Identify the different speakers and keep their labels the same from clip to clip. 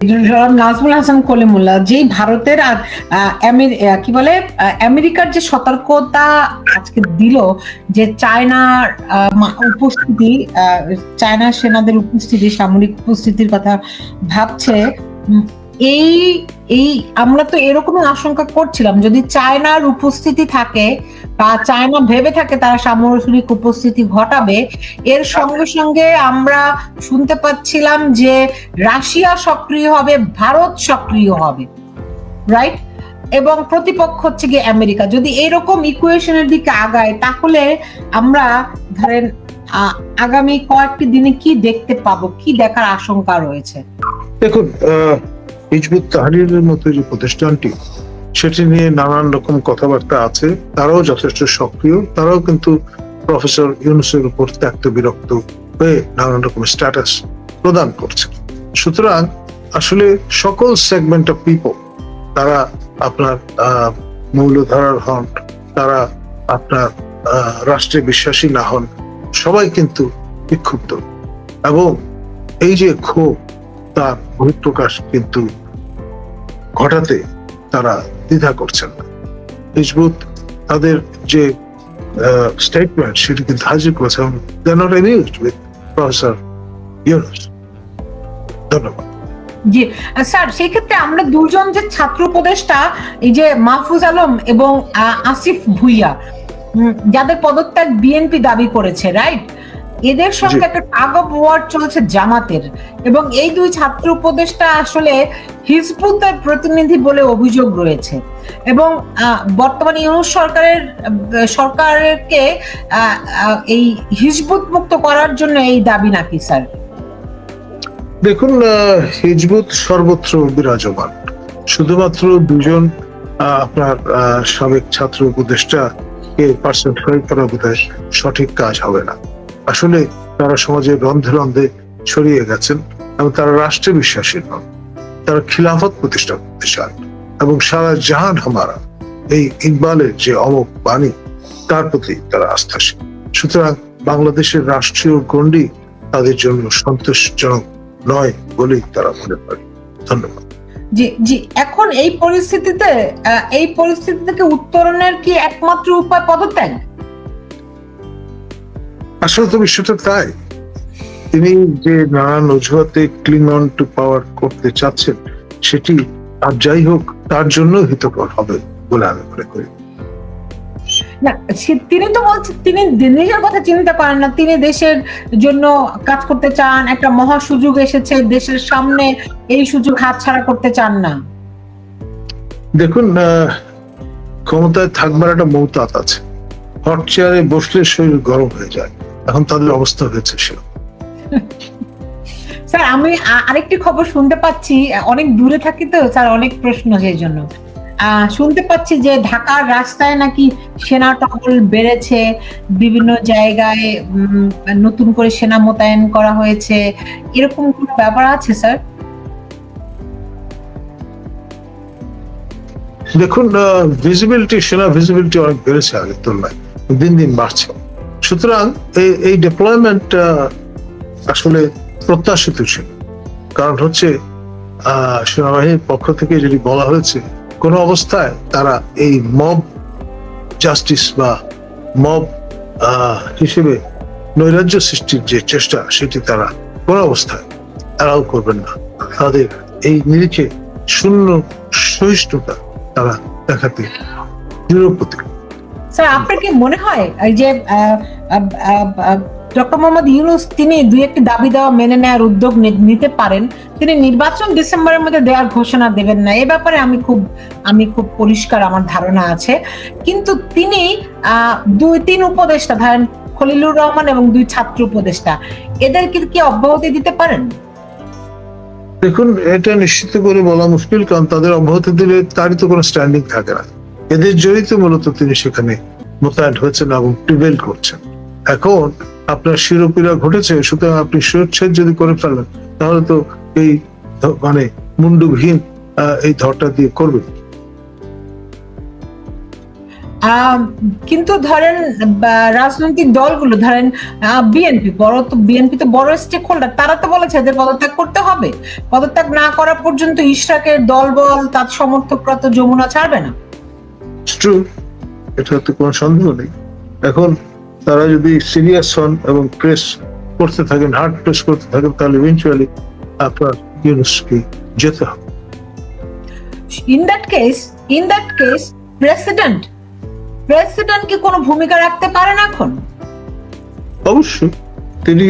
Speaker 1: নাজমুল হাসান কলিমুল্লাহ, যেই ভারতের আর কি বলে আমেরিকার যে সতর্কতা আজকে দিল, যে চায়নার উপস্থিতি, চায়নার সেনাদের উপস্থিতি, সামরিক উপস্থিতির কথা ভাবছে, এই এই আমরা তো এরকমই আশঙ্কা করছিলাম, যদি চায়নার উপস্থিতি থাকে বা চায়না ভেবে থাকে তারা সামরিক উপস্থিতি ঘটাবে, এর সঙ্গে সঙ্গে আমরা শুনতে পাচ্ছিলাম যে রাশিয়া সক্রিয় হবে, ভারত সক্রিয় হবে, রাইট? এবং প্রতিপক্ষ হচ্ছে গিয়ে আমেরিকা। যদি এরকম ইকুয়েশনের দিকে আগায়, তাহলে আমরা ধরেন আগামী কয়েকটি দিনে কি দেখতে পাবো, কি দেখার আশঙ্কা রয়েছে?
Speaker 2: দেখুন, হিজবুত তাহরিরের মতো যে প্রতিষ্ঠানটি, সেটি নিয়ে নানান রকম কথাবার্তা আছে। তারাও যথেষ্ট সক্রিয়, তারাও কিন্তু প্রফেসর ইউনূসের উপর ত্যক্ত বিরক্ত হয়ে নানান রকম স্ট্যাটাস প্রদান করছে। সুতরাং আসলে সকল সেগমেন্ট অফ পিপল, তারা আপনার মৌলধারার হন, তারা আপনার রাষ্ট্রে বিশ্বাসী না হন, সবাই কিন্তু বিক্ষুব্ধ, এবং এই যে ক্ষোভ, তার বহিঃপ্রকাশ কিন্তু ঘটাতে তারা দ্বিধা করছেন না। হিজবুত তাদের যে স্টেটমেন্ট, সেটি কিন্তু হাজির করেছে, they are not amused with professor Yunus. ধন্যবাদ।
Speaker 1: জি স্যার, সেই ক্ষেত্রে আমরা দুজন যে ছাত্র উপদেষ্টা, এই যে মাহফুজ আলম এবং আসিফ ভুইয়া, যাদের পদত্যাগ বিএনপি দাবি করেছে, রাইট? এদের সঙ্গে একটা টাগ অফ ওয়ার চলছে জামাতের, এবং এই দুই ছাত্র উপদেষ্টা আসলে হিজবুতের প্রতিনিধি বলে অভিযোগ রয়েছে, এবং বর্তমানে ইউনূস সরকারকে এই হিজবুত মুক্ত করার জন্য এই দাবি নাকি স্যার?
Speaker 2: দেখুন, হিজবুত সর্বত্র বিরাজমান। শুধুমাত্র দুজন আপনার সাবেক ছাত্র উপদেষ্টাকে পার্সেন্টিফাই করা বোধহয় সঠিক কাজ হবে না। আসলে তারা সমাজের রন্ধে রন্ধে ছড়িয়ে গেছেন, এবং তারা রাষ্ট্রে বিশ্বাসী নন, তারা খিলাফত প্রতিষ্ঠা করতে চান, এবং সারা জাহান হামারা, এই ইকবালের যে অমোঘ বাণী, তার প্রতি তারা আস্থাশীল। সুতরাং বাংলাদেশের রাষ্ট্রীয় গণ্ডি তাদের জন্য সন্তোষজনক নয় বলেই তারা মনে করে। ধন্যবাদ।
Speaker 1: জি জি, এখন এই পরিস্থিতি থেকে উত্তরণের কি একমাত্র উপায় পদত্যাগ?
Speaker 2: আসলে তো বিষয়টা তাই। তিনি যে নানান অজুহাতে ক্লিং অন টু পাওয়ার করতে চাচ্ছেন, সেটি আর যাই হোক তার জন্য হিতকর হবে বলে আমি মনে করি
Speaker 1: না। তিনি তো বলছেন তিনি নিজের কথা চিন্তা করেন না, তিনি দেশের জন্য কাজ করতে চান, একটা মহা সুযোগ এসেছে দেশের সামনে, এই সুযোগ হাতছাড়া করতে চান না।
Speaker 2: দেখুন, ক্ষমতায় থাকবার একটা মৌতাত আছে। হট চেয়ারে বসলে শরীর গরম হয়ে যায়, এখন তাদের অবস্থা হয়েছে সেরকম।
Speaker 1: স্যার, আমি আরেকটি খবর শুনতে পাচ্ছি, অনেক দূরে থাকি তো স্যার, অনেক প্রশ্ন সেই জন্য শুনতে পাচ্ছি যে ঢাকার রাস্তায় নাকি সেনা টহল বেড়েছে, বিভিন্ন জায়গায় নতুন করে সেনা মোতায়েন করা হয়েছে, এরকম কোনো ব্যাপার আছে স্যার?
Speaker 2: দেখুন, সেনা ভিজিবিলিটি অনেক বেড়েছে আগের তুলনায়, দিন দিন বাড়ছে। সুতরাং এই ডিপ্লয়মেন্ট আসলে প্রত্যাশিত ছিল। কারণ হচ্ছে সেনাবাহিনীর পক্ষ থেকে যদি বলা হয়েছে, কোন অবস্থায় তারা এই মব জাস্টিস বা মব হিসেবে নৈরাজ্য সৃষ্টির যে চেষ্টা, সেটি তারা কোন অবস্থায় এলাও করবেন না। তাদের এই নিরিখে শূন্য সহিষ্ণুতা তারা দেখাতে দৃঢ় প্রতিজ্ঞ।
Speaker 1: স্যার, আপনার কি মনে হয় এই যে ডক্টর মোহাম্মদ ইউনূস তিনি দুই একটি দাবি দেওয়া মেনে নেওয়ার উদ্যোগ নিতে পারেন, তিনি নির্বাচন ডিসেম্বরের মধ্যে দেওয়ার ঘোষণা দেবেন না, এ ব্যাপারে আমি খুব পরিষ্কার আমার ধারণা আছে, কিন্তু তিনি তিন উপদেষ্টা ধরেন খলিলুর রহমান এবং দুই ছাত্র উপদেষ্টা, এদেরকে কি অব্যাহতি দিতে পারেন?
Speaker 2: দেখুন, এটা নিশ্চিত করে বলা মুশকিল, কারণ তাদের অব্যাহতি দিলে তারই তো কোনো স্ট্যান্ডিং থাকে না। এদের জড়িত মূলত তিনি সেখানে মোতায়েন হয়েছেন এবং প্রিভেল করছেন। এখন আপনার শিরোপীড়া ঘটেছে, সুতরাং আপনি শিরোচ্ছেদ যদি করে ফেলেন, তাহলে তো এই মানে মুন্ডুবিহীন এই ধরটা দিয়ে করবেন।
Speaker 1: কিন্তু ধরেন রাজনৈতিক দলগুলো ধরেন বিএনপি তো বড় স্টেক হোল্ডার, তারা তো বলেছে এদের পদত্যাগ করতে হবে। পদত্যাগ না করা পর্যন্ত ইশরাকের দলবল তার সমর্থকরা তো যমুনা ছাড়বে না।
Speaker 2: এটাতে কোনো সন্দেহ নেই। এখন তারা যদি সিরিয়াস হন এবং প্রেস করতে থাকেন, হার্ড প্রেস করতে থাকেন, তাহলে ইভেন্চুয়ালি আপনার ইউনুসকে যেতে হবে।
Speaker 1: ইন দ্যাট কেস প্রেসিডেন্ট কি কোনো ভূমিকা রাখতে পারেন এখন?
Speaker 2: অবশ্যই তিনি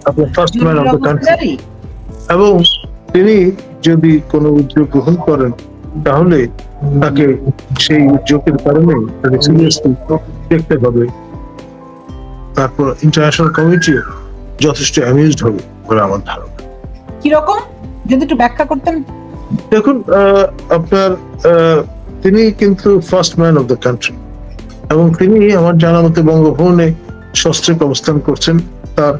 Speaker 2: আপনার first man of the country, এবং তিনি যদি কোনো উদ্যোগ গ্রহণ করেন তাহলে তাকে সেই উদ্যোগের কারণে তাকে সিরিয়াসলি দেখতে হবে। তারপর ইন্টারন্যাশনাল কমিটিও যথেষ্ট অ্যামিউজড হবে বলে আমার ধারণা।
Speaker 1: কিরকম যদি একটু ব্যাখ্যা করতেন।
Speaker 2: দেখুন, আপনার তিনি কিন্তু first man of the country, এবং তিনি আমার জানা মতে বঙ্গভবনে সস্ত্রীক অবস্থান করছেন। তার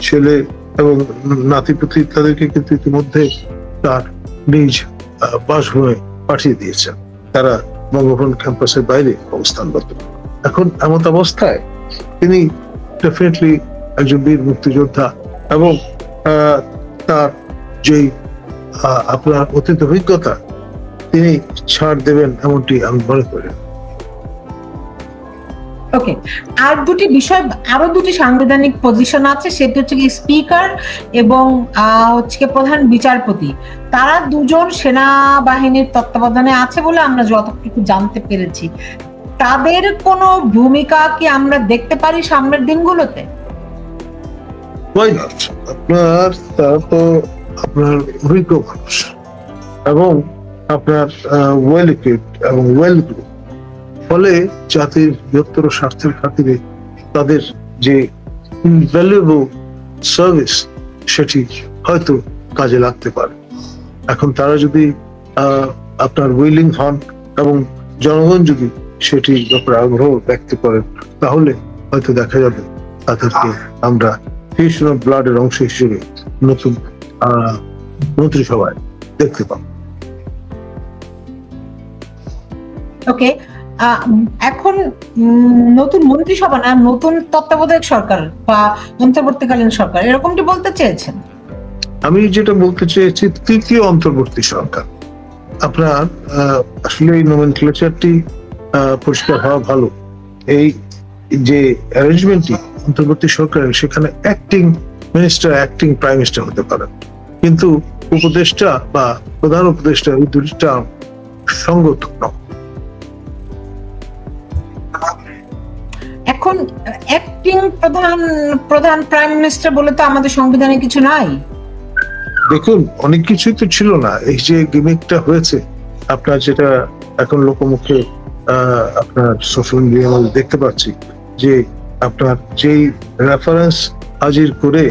Speaker 2: ছেলে এবং নাতিপুতি তাদেরকে কিন্তু ইতিমধ্যে তার নিজ বাসভবনে পাঠিয়ে দিয়েছেন। তারা বঙ্গভবন ক্যাম্পাসের বাইরে অবস্থানরত। এখন এমন অবস্থায় তিনি ডেফিনেটলি একজন বীর মুক্তিযোদ্ধা, এবং তার যেই আপনার অতীত অভিজ্ঞতা, তিনি ছাড় দেবেন এমনটি আমি মনে করি।
Speaker 1: ওকে, আরো দুটি সাংবিধানিক পজিশন আছে, সেটি হচ্ছে কি স্পিকার এবং হচ্ছে প্রধান বিচারপতি। তারা দুজন সেনাবাহিনীর তত্ত্বাবধানে আছে বলে আমরা যতটুকু জানতে পেরেছি। তাদের কোনো ভূমিকা কি আমরা দেখতে পারি সামনের দিনগুলোতে?
Speaker 2: আপনার তারা তো আপনার অভিজ্ঞ মানুষ এবং আপনার ওয়েল ইকুইপড এবং ওয়েল গ্রুপ, ফলে জাতির বৃহত্তর স্বার্থের খাতিরে তাদের যে ইনভ্যালুয়েবল সার্ভিস সেটি হয়তো কাজে লাগতে পারে। এখন তারা যদি আপনার উইলিং হন এবং জনগণ যদি সেটি ব্যাপারে আগ্রহ ব্যক্ত করেন, তাহলে হয়তো দেখা যাবে তাদেরকে আমরা ফিউশন অফ ব্লাডের অংশ হিসেবে নতুন মন্ত্রিসভায় দেখতে পাবো।
Speaker 1: ওকে, এখন নতুন মন্ত্রিসভা না, নতুন তত্ত্বাবধায়ক সরকার বা অন্তর্বর্তীকালীন সরকার, এরকমটি বলতে চেয়েছেন?
Speaker 2: আমি যেটা বলতে চেয়েছি, তৃতীয় অন্তর্বর্তী সরকার। আপনার আসলে এই নোমেনক্লেচারটি পরিষ্কার হওয়া ভালো। এই যে অ্যারেঞ্জমেন্টটি অন্তর্বর্তী সরকারের, সেখানে acting minister, acting prime minister হতে পারেন, কিন্তু উপদেষ্টা বা প্রধান উপদেষ্টা এই দুইটা সঙ্গত নয়।
Speaker 1: এখন অ্যাক্টিং প্রধান প্রাইম মিনিস্টার বলে তো আমাদের সংবিধানে কিছু নাই।
Speaker 2: দেখুন, অনেক কিছুই তো ছিল না। এই যে গিমিকটা হয়েছে আপনার, যেটা এখন লোকমুখে আপনার সোশ্যাল মিডিয়ার মধ্যে দেখতে পাচ্ছি, যে আপনার যেই রেফারেন্স হাজির করে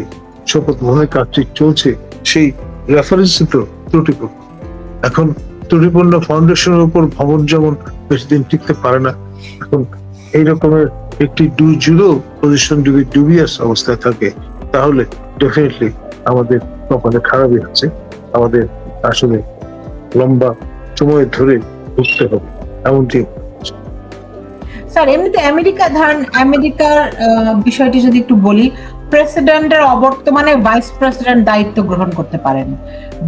Speaker 2: শপথ গ্রহণের কাজটি চলছে, সেই রেফারেন্স তো ত্রুটিপূর্ণ। এখন ত্রুটিপূর্ণ ফাউন্ডেশনের উপর ভবন যেমন বেশি দিন টিকতে পারে না, এখন এই রকমের একটি পজিশন যদি ডুবিয়াস অবস্থায় থাকে, তাহলে ডেফিনেটলি আমাদের কপালে খারাপই হচ্ছে। আমাদের আসলে লম্বা সময় ধরে ভুগতে হবে এমনটি।
Speaker 1: স্যার, এমনিতে আমেরিকার বিষয়টি যদি একটু বলি, প্রেসিডেন্টের অবর্তমানে ভাইস প্রেসিডেন্ট দায়িত্ব গ্রহণ করতে পারেন।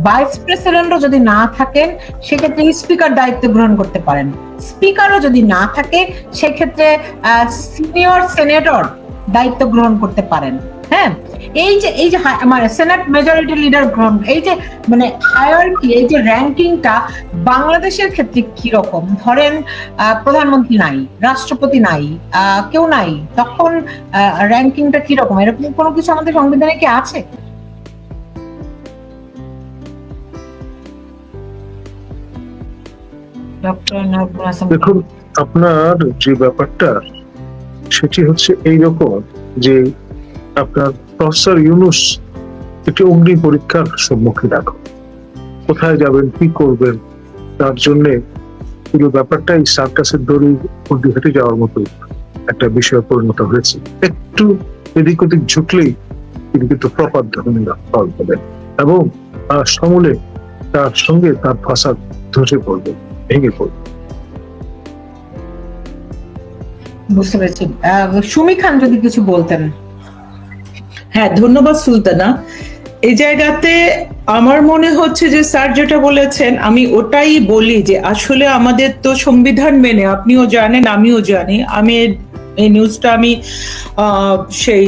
Speaker 1: ভাইস প্রেসিডেন্টও যদি না থাকেন, সেক্ষেত্রে স্পিকার দায়িত্ব গ্রহণ করতে পারেন। স্পিকারও যদি না থাকে, সেক্ষেত্রে সিনিয়র সেনেটর দায়িত্ব গ্রহণ করতে পারেন। হ্যাঁ, এই যে আমার সেনেট মেজরিটি লিডার গ্রহণ, এই যে মানে হায়ারার্কি, এই যে র্যাঙ্কিংটা বাংলাদেশের ক্ষেত্রে কি রকম? ধরেন প্রধানমন্ত্রী নাই, রাষ্ট্রপতি নাই, কেউ নাই, তখন র্যাঙ্কিংটা কি রকম? এরকম কোনো কিছু আমাদের সংবিধানে কি আছে?
Speaker 2: দেখুন, আপনার যে ব্যাপারটা সেটি হচ্ছে এইরকম, যে আপনার প্রফেসর ইউনুস একটি অগ্নি পরীক্ষার সম্মুখীন। এখন কোথায় যাবেন, কি করবেন, তার জন্য পুরো ব্যাপারটাই সার্কাসের দড়ি হেঁটে যাওয়ার মতো একটা বিষয় পরিণত হয়েছে। একটু এদিক ওদিক ঝুঁকলেই তিনি কিন্তু প্রপাত ধরনের ফল পাবেন, এবং সমূলে তার সঙ্গে তার ফাসাদ ধসে পড়বে, ভেঙে পড়বে।
Speaker 1: বুঝতে পেরেছি। সুমি খান যদি কিছু বলতেন।
Speaker 3: হ্যাঁ, ধন্যবাদ সুলতানা। এই জায়গাতে আমার মনে হচ্ছে যে স্যার যেটা বলেছেন আমি ওটাই বলি যে আসলে আমাদের তো সংবিধান মেনে, আপনিও জানেন আমিও জানি, আমি এই নিউজটা আমি সেই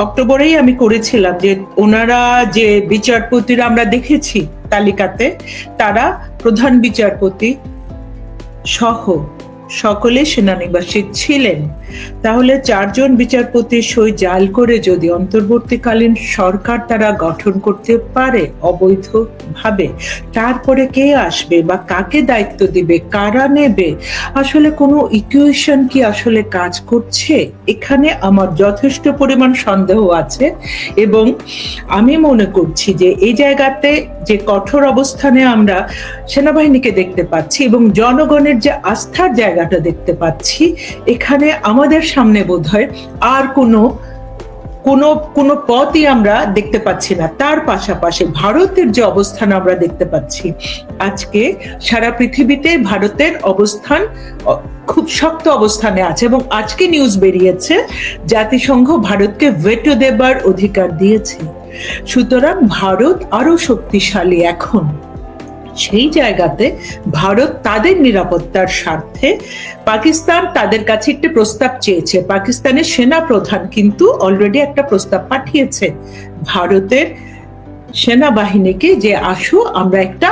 Speaker 3: অক্টোবরেই আমি করেছিলাম যে ওনারা যে বিচারপতিরা আমরা দেখেছি তালিকাতে, তারা প্রধান বিচারপতি সহ সকলে সেনানিবাসী ছিলেন। তাহলে 4 জন বিচারপতির সই জাল করে যদি অন্তর্বর্তীকালীন সরকার তারা গঠন করতে পারে অবৈধভাবে, তারপরে কে আসবে বা কাকে দায়িত্ব দিবে, কারা নেবে, আসলে কোনো ইকুয়েশন কি আসলে কাজ করছে? এখানে আমার যথেষ্ট পরিমাণ সন্দেহ আছে। এবং আমি মনে করছি যে এই জায়গাতে যে কঠোর অবস্থানে আমরা সেনাবাহিনীকে দেখতে পাচ্ছি এবং জনগণের যে আস্থার জায়গাটা দেখতে পাচ্ছি, এখানে আমাদের সামনে বোধহয় আর কোনো পথই আমরা দেখতে পাচ্ছি না। তার পাশাপাশি ভারতের যে অবস্থান আমরা দেখতে পাচ্ছি, আজকে সারা পৃথিবীতে ভারতের অবস্থান খুব শক্ত অবস্থানে আছে এবং আজকে নিউজ বেরিয়েছে জাতিসংঘ ভারতকে ভেটো দেবার অধিকার দিয়েছে। সুতরাং ভারত আরো শক্তিশালী এখন। সেই জায়গাতে ভারত তাদের নিরাপত্তার স্বার্থে পাকিস্তান তাদের কাছে একটি প্রস্তাব চেয়েছে। পাকিস্তানের সেনা প্রধান কিন্তু অলরেডি একটা প্রস্তাব পাঠিয়েছে ভারতের সেনাবাহিনীকে যে আসো আমরা একটা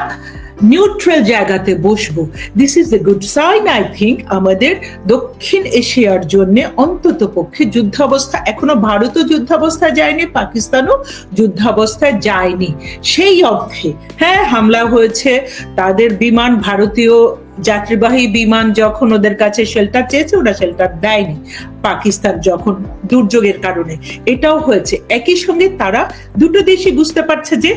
Speaker 3: নিউট্রাল জায়গাতে বসবো। This is a good sign I think আমাদের দক্ষিণ এশিয়ার জন্য। অন্তত পক্ষে যুদ্ধাবস্থা, এখনো ভারতও যুদ্ধাবস্থায় যায়নি, পাকিস্তানও যুদ্ধাবস্থায় যায়নি। সেই অর্থে হ্যাঁ, হামলা হয়েছে, তাদের বিমান, ভারতীয় যাত্রীবাহী বিমান যখন ওদের কাছে শেল্টার চেয়েছে ওরা শেল্টার দেয়নি, পাকিস্তান যখন দুর্যোগের কারণে, এটাও হয়েছে। একই সঙ্গে তারা দুটো দেশই বুঝতে পারছে যে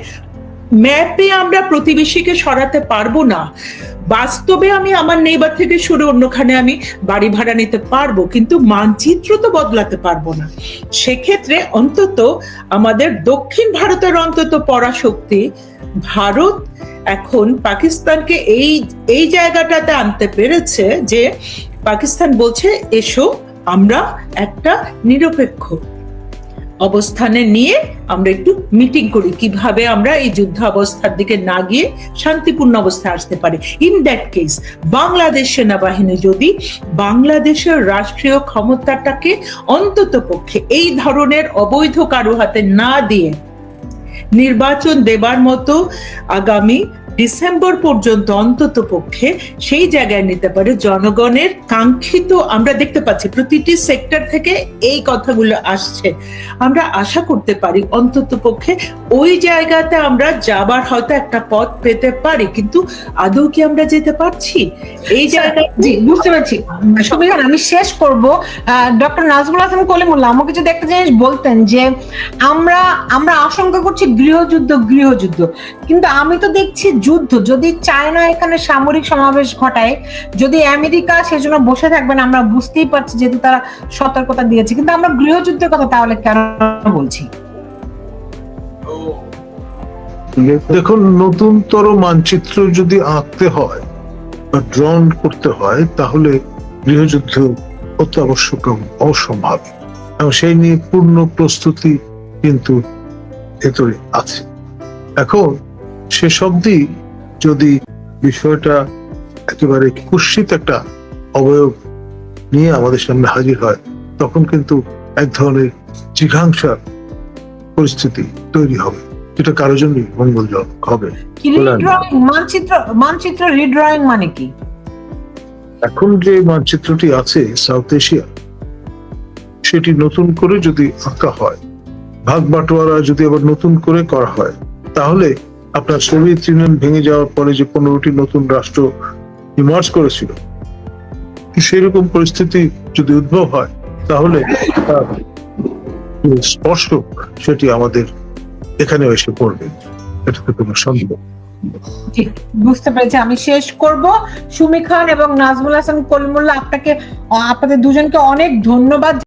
Speaker 3: ম্যাপে আমরা প্রতিবেশীকে সরাতে পারবো না, বাস্তবে আমি আমার নেইবার থেকে সরে অন্যখানে আমি বাড়ি ভাড়া নিতে পারবো, কিন্তু মানচিত্র তো বদলাতে পারবো না। সেক্ষেত্রে অন্তত আমাদের দক্ষিণ ভারতের অন্তত পরাশক্তি ভারত এখন পাকিস্তানকে এই জায়গাটাতে আনতে পেরেছে যে পাকিস্তান বলছে এসো আমরা একটা নিরপেক্ষ অবস্থানে নিয়ে আমরা একটু মিটিং করি, কিভাবে আমরা এই যুদ্ধ অবস্থার দিকে না গিয়ে শান্তিপূর্ণ অবস্থায় আসতে পারি। ইন দ্যাট কেস বাংলাদেশ সেনাবাহিনী যদি বাংলাদেশের রাষ্ট্রীয় ক্ষমতাটাকে অন্তত পক্ষে এই ধরনের অবৈধ কারো হাতে না দিয়ে নির্বাচন দেবার মতো আগামী ডিসেম্বর পর্যন্ত অন্তত পক্ষে সেই জায়গায় নিতে পারে, জনগণের কাঙ্ক্ষিত আমরা দেখতে পাচ্ছি প্রতিটি সেক্টর থেকে এই কথাগুলো আসছে, আমরা আশা করতে পারি অন্তত পক্ষে ওই জায়গাতে আমরা যাবার হয়তো একটা পথ পেতে পারি। কিন্তু আদৌ কি আমরা যেতে পারছি এই জায়গায়?
Speaker 1: জি, বুঝতে পারছি। সুবিধান, আমি শেষ করব। ডক্টর নাজমুল হাসান কলিমুল্লাহ আমাকে যদি একটা জিনিস বলতেন যে আমরা আশঙ্কা করছি গৃহযুদ্ধ, কিন্তু আমি তো দেখছি যুদ্ধ। যদি চায়না এখানে সামরিক সমাবেশ ঘটায়, যদি আমেরিকা সেজন্য বসে থাকবেন আমরা বুঝতেই পারছি, যেহেতু তারা সতর্কতা দিয়েছে, কিন্তু আমরা গৃহযুদ্ধের কথা তাহলে কেন বলছি?
Speaker 2: দেখুন, নতুনতর মানচিত্র যদি আঁকতে হয় বা ড্রন করতে হয় তাহলে গৃহযুদ্ধ অত্যাবশ্যক এবং অসম্ভাবী, এবং সেই নিয়ে পূর্ণ প্রস্তুতি কিন্তু ভেতরে আছে। এখন সেসব দিক যদি বিষয়টা একেবারে কুৎসিত একটা অবয়ব নিয়ে আমাদের সামনে হাজির হয়, তখন কিন্তু এক ধরনের জিঘাংসার পরিস্থিতি তৈরি হবে, যেটা কারোর জন্যই মঙ্গলজনক হবে।
Speaker 1: মানচিত্র রিড্রয়িং মানে কি?
Speaker 2: এখন যে মানচিত্রটি আছে সাউথ এশিয়া, সেটি নতুন করে যদি আঁকা হয়, ভাগ বাটোয়ারা যদি আবার নতুন করে করা হয়, তাহলে আপনার সোভিয়েত ইউনিয়ন ভেঙে যাওয়ার পরে যে 15টি নতুন রাষ্ট্র ইমার্জ করেছিল, সেরকম পরিস্থিতি যদি উদ্ভব হয় তাহলে স্পষ্ট সেটি আমাদের এখানে এসে পড়বে, এটাতে কোনো সন্দেহ।
Speaker 1: ঠিক, বুঝতে পেরেছি। আমি শেষ করব। সুমি খান এবং নাজমুল হাসান কলিমুল্লাহ, আপনাদের দুজনকে অনেক ধন্যবাদ।